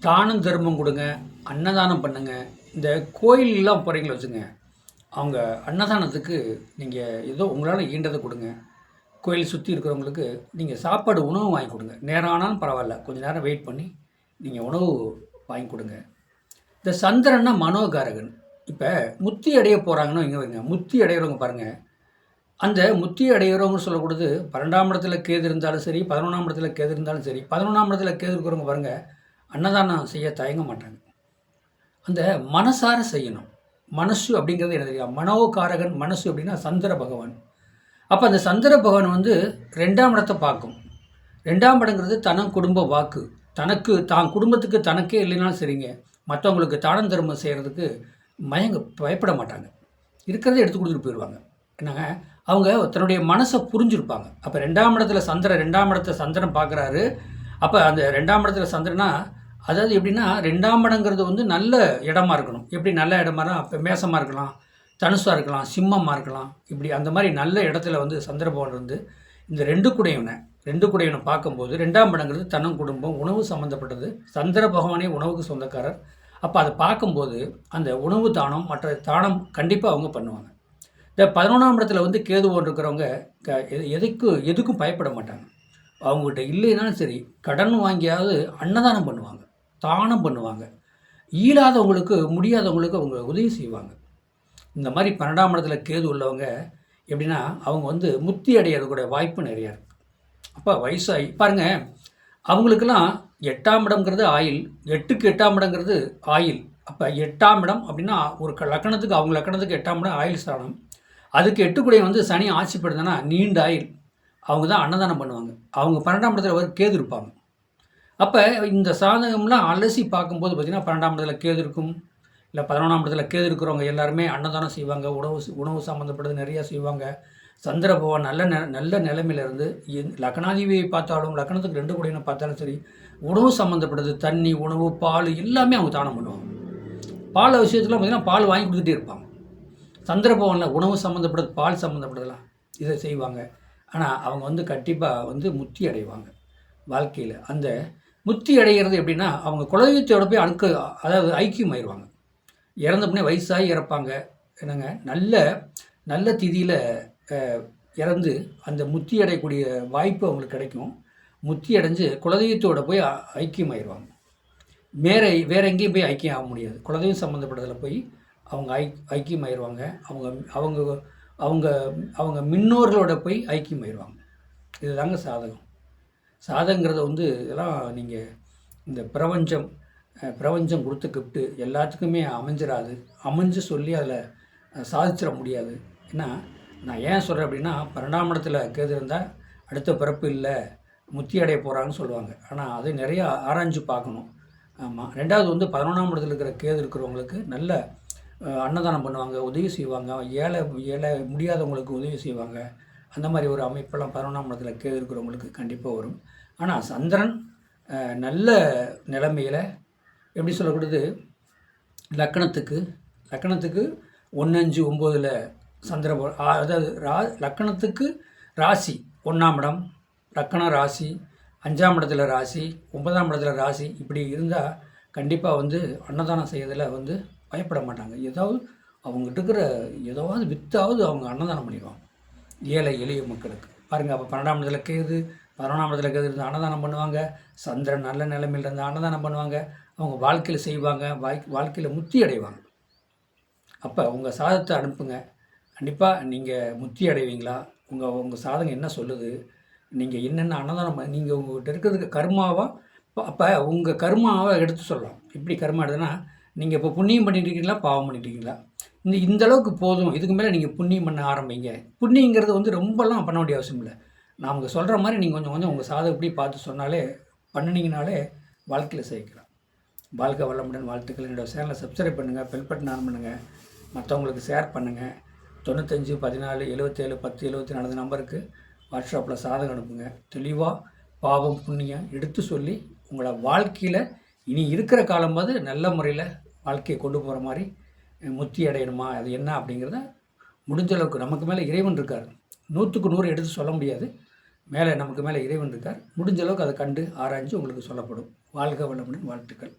தானம் தர்மம் கொடுங்க, அன்னதானம் பண்ணுங்க. இந்த கோயில்லாம் போகிறீங்களா வச்சுங்க, அவங்க அன்னதானத்துக்கு நீங்கள் ஏதோ உங்களால் ஈண்டதை கொடுங்க. கோயில் சுற்றி இருக்கிறவங்களுக்கு நீங்கள் சாப்பாடு உணவு வாங்கி கொடுங்க. நேரம் ஆனாலும் பரவாயில்ல, கொஞ்சம் நேரம் வெயிட் பண்ணி நீங்கள் உணவு வாங்கி கொடுங்க. இந்த சந்திரன்னா மனோகாரகன். இப்போ முத்தி அடைய போகிறாங்கன்னு வைங்க, முத்தி அடைகிறவங்க பாருங்கள், அந்த முத்தி அடைகிறவங்க சொல்லக்கூடாது 12ஆம் இடத்துல கேது இருந்தாலும் சரி, 11ஆம் இடத்துல கேது இருந்தாலும் சரி, 11ஆம் இடத்துல கேது இருக்கிறவங்க பாருங்கள், அன்னதானம் செய்ய தயங்க மாட்டாங்க. அந்த மனசார செய்யணும். மனசு அப்படிங்கிறது என்ன தெரியும்? மனோகாரகன். மனசு அப்படின்னா சந்திர பகவான். அப்போ அந்த சந்திர பகவான் வந்து 2ஆம் இடத்தை பார்க்கும். 2ஆம் இடங்கிறது தனம் குடும்ப வாக்கு. தனக்கு தான் குடும்பத்துக்கு தனக்கே இல்லைனாலும் சரிங்க, மற்றவங்களுக்கு தானம் தர்மம் செய்கிறதுக்கு பயப்பட மாட்டாங்க. இருக்கிறத எடுத்து கொடுத்துட்டு போயிடுவாங்க. என்னங்க, அவங்க தன்னுடைய மனசை புரிஞ்சுருப்பாங்க. அப்போ 2ஆம் இடத்துல சந்திரன், 2ஆம் இடத்த சந்திரன் பார்க்குறாரு. அப்போ அந்த 2ஆம் இடத்துல சந்திரனா, அதாவது எப்படின்னா 2ஆம் இடங்கிறது வந்து நல்ல இடமா இருக்கணும். எப்படி நல்ல இடமானா, இப்போ மேசமாக இருக்கலாம், தனுசாக இருக்கலாம், சிம்மமாக இருக்கலாம். இப்படி அந்த மாதிரி நல்ல இடத்துல வந்து சந்திர பகவான் வந்து இந்த 2 குடையவனை பார்க்கும்போது 2ஆம் இடங்கிறது தனம் குடும்பம் உணவு சம்மந்தப்பட்டது. சந்திர பகவானே உணவுக்கு சொந்தக்காரர். அப்போ அதை பார்க்கும்போது அந்த உணவு தானம் மற்ற தானம் கண்டிப்பாக அவங்க பண்ணுவாங்க. இந்த 11ஆம் இடத்துல வந்து கேதுவோடு இருக்கிறவங்க எதுக்கும் பயப்பட மாட்டாங்க. அவங்ககிட்ட இல்லைனாலும் சரி, கடன் வாங்கியாவது அன்னதானம் பண்ணுவாங்க, தானம் பண்ணுவாங்க. இயலாதவங்களுக்கு, முடியாதவங்களுக்கு அவங்க உதவி செய்வாங்க. இந்த மாதிரி 12ஆம் இடத்துல கேது உள்ளவங்க எப்படின்னா, அவங்க வந்து முத்தி அடையிறதுக்கூட வாய்ப்பு நிறையா இருக்குது. அப்போ வயசாகி பாருங்கள், அவங்களுக்கெல்லாம் 8ஆம் இடம்ங்கிறது ஆயில், 8க்கு 8ஆம் இடங்கிறது ஆயில். அப்போ 8ஆம் இடம் அப்படின்னா ஒரு லக்கணத்துக்கு, அவங்க லக்கணத்துக்கு 8ஆம் இடம் ஆயில் ஸ்தானம். அதுக்கு 8 கூடை வந்து சனி ஆட்சிப்படுதுன்னா நீண்ட ஆயில். அவங்க தான் அன்னதானம் பண்ணுவாங்க. அவங்க 12ஆம் இடத்துல ஒரு கேது இருப்பாங்க. அப்போ இந்த சாதகம்லாம் அலசி பார்க்கும்போது பார்த்திங்கன்னா, 12ஆம் இடத்துல கேது இருக்கும், இல்லை 11ஆம் இடத்துல கேது இருக்கிறவங்க எல்லாருமே அன்னதானம் செய்வாங்க, உணவு சம்மந்தப்பட்டது நிறையா செய்வாங்க. சந்திர பகவான் நல்ல நிலைமையிலேருந்து லக்னாதிபதியை பார்த்தாலும், லக்னத்துக்கு 2 கூடையினை பார்த்தாலும் சரி, உணவு சம்மந்தப்பட்டது தண்ணி, உணவு, பால் எல்லாமே அவங்க தானம் பண்ணுவாங்க. பால் விஷயத்தில் பார்த்திங்கன்னா பால் வாங்கி கொடுத்துட்டே இருப்பாங்க. சந்திர பகவானில் உணவு சம்மந்தப்பட்டது, பால் சம்மந்தப்பட்டதெல்லாம் இதை செய்வாங்க. ஆனால் அவங்க வந்து கண்டிப்பாக வந்து முத்தி அடைவாங்க வாழ்க்கையில். அந்த முத்தி அடைகிறது எப்படின்னா, அவங்க குலதெய்வத்தோட போய் அதாவது ஐக்கியம் ஆயிடுவாங்க. இறந்தப்பனே வயசாகி இறப்பாங்க. என்னங்க, நல்ல திதியில் இறந்து அந்த முத்தி அடையக்கூடிய வாய்ப்பு அவங்களுக்கு கிடைக்கும். முத்தி அடைஞ்சு குலதெய்வத்தோட போய் ஐக்கியம் ஆயிடுவாங்க. வேற எங்கேயும் போய் ஐக்கியம் ஆக முடியாது. குலதெய்வம் சம்மந்தப்பட்டதில் போய் அவங்க ஐக்கியம் ஆயிடுவாங்க. அவங்க அவங்க அவங்க முன்னோர்களோட போய் ஐக்கியம் ஆயிடுவாங்க. இதுதாங்க சாதகம். சாதகங்கிறத வந்து இதெல்லாம் நீங்கள் இந்த பிரபஞ்சம் கொடுத்த கிஃப்ட்டு எல்லாத்துக்குமே அமைஞ்சிடாது. அமைஞ்சு சொல்லி அதில் சாதிச்சிட முடியாது. ஏன்னா நான் ஏன் சொல்கிறேன் அப்படின்னா, 12ஆம் இடத்துல கேது இருந்தால் அடுத்த பிறப்பு இல்லை, முத்தி அடைய போகிறாங்கன்னு சொல்லுவாங்க. ஆனால் அது நிறையா ஆராய்ஞ்சு பார்க்கணும். ஆமாம். 2வது வந்து 11ஆம் இடத்துல இருக்கிற கேது இருக்கிறவங்களுக்கு நல்ல அன்னதானம் பண்ணுவாங்க, உதவி செய்வாங்க, ஏழை முடியாதவங்களுக்கு உதவி செய்வாங்க. அந்த மாதிரி ஒரு அமைப்பெல்லாம் 11ஆம் இடத்துல கேது இருக்கிறவங்களுக்கு கண்டிப்பாக வரும். ஆனால் சந்திரன் நல்ல நிலைமையில் எப்படி சொல்லக்கூடாது, லக்கணத்துக்கு 1, 5, 9 சந்திர, அதாவது லக்கணத்துக்கு ராசி 1ஆம் இடம், லக்கணம் ராசி, 5ஆம் இடத்துல ராசி, 9ஆம் இடத்துல ராசி, இப்படி இருந்தால் கண்டிப்பாக வந்து அன்னதானம் செய்யறதில் வந்து பயப்பட மாட்டாங்க. அவங்ககிட்ட இருக்கிற ஏதாவது வித்தாவது அவங்க அன்னதானம் பண்ணிடுவாங்க ஏழை எளிய மக்களுக்கு. பாருங்கள், அப்போ 12ஆம் இடத்துல கேது, 11ஆம் இடத்துல கேது இருந்து அன்னதானம் பண்ணுவாங்க. சந்திரன் நல்ல நிலைமையில் இருந்து அன்னதானம் பண்ணுவாங்க. அவங்க வாழ்க்கையில் செய்வாங்க, வாழ்க்கையில் முத்தி அடைவாங்க. அப்போ உங்கள் சாதத்தை அனுப்புங்க. கண்டிப்பாக நீங்கள் முத்தி அடைவீங்களா? உங்கள் சாதகம் என்ன சொல்லுது? நீங்கள் என்னென்ன அன்னதானம் நீங்கள் உங்கள்கிட்ட இருக்கிறதுக்கு கர்மாவாக, அப்போ உங்கள் கர்மாவை எடுத்து சொல்லலாம். எப்படி கர்மா எடுதுன்னா, நீங்கள் இப்போ புண்ணியம் பண்ணிட்டு இருக்கீங்களா, பாவம் பண்ணிட்டு இருக்கீங்களா? இந்த அளவுக்கு போதும், இதுக்கு மேலே நீங்கள் புண்ணியம் பண்ண ஆரம்பிங்க. புண்ணியங்கிறது வந்து ரொம்பலாம் பண்ண வேண்டிய அவசியம் இல்லை. நான் அவங்க சொல்கிற மாதிரி நீங்கள் கொஞ்சம் உங்கள் சாதம் எப்படி பார்த்து சொன்னாலே, பண்ணினீங்கனாலே வாழ்க்கையில் சேர்க்கலாம். வாழ்க்கை வளமுடன் வாழ்த்துக்கள். என்னோடய சேனலை சப்ஸ்கிரைப் பண்ணுங்கள், பெல் பட்டன் ஆன் பண்ணுங்கள், மற்றவங்களுக்கு ஷேர் பண்ணுங்கள். 95 14 77 10 74 நம்பருக்கு வாட்ஸ்அப்பில் சாதகம் அனுப்புங்க. தெளிவாக பாவம் புண்ணியம் எடுத்து சொல்லி உங்களை வாழ்க்கையில் இனி இருக்கிற காலம்போது நல்ல முறையில் வாழ்க்கையை கொண்டு போகிற மாதிரி முத்தி அடையணுமா, அது என்ன அப்படிங்கிறத முடிஞ்ச அளவுக்கு, நமக்கு மேலே இறைவன் இருக்கார். 100க்கு 100 எடுத்து சொல்ல முடியாது. நமக்கு மேலே இறைவன் இருக்கார். முடிஞ்ச அளவுக்கு அதை கண்டு ஆராய்ஞ்சு உங்களுக்கு சொல்லப்படும். வாழ்க வளமுடன் வாழ்த்துக்கள்.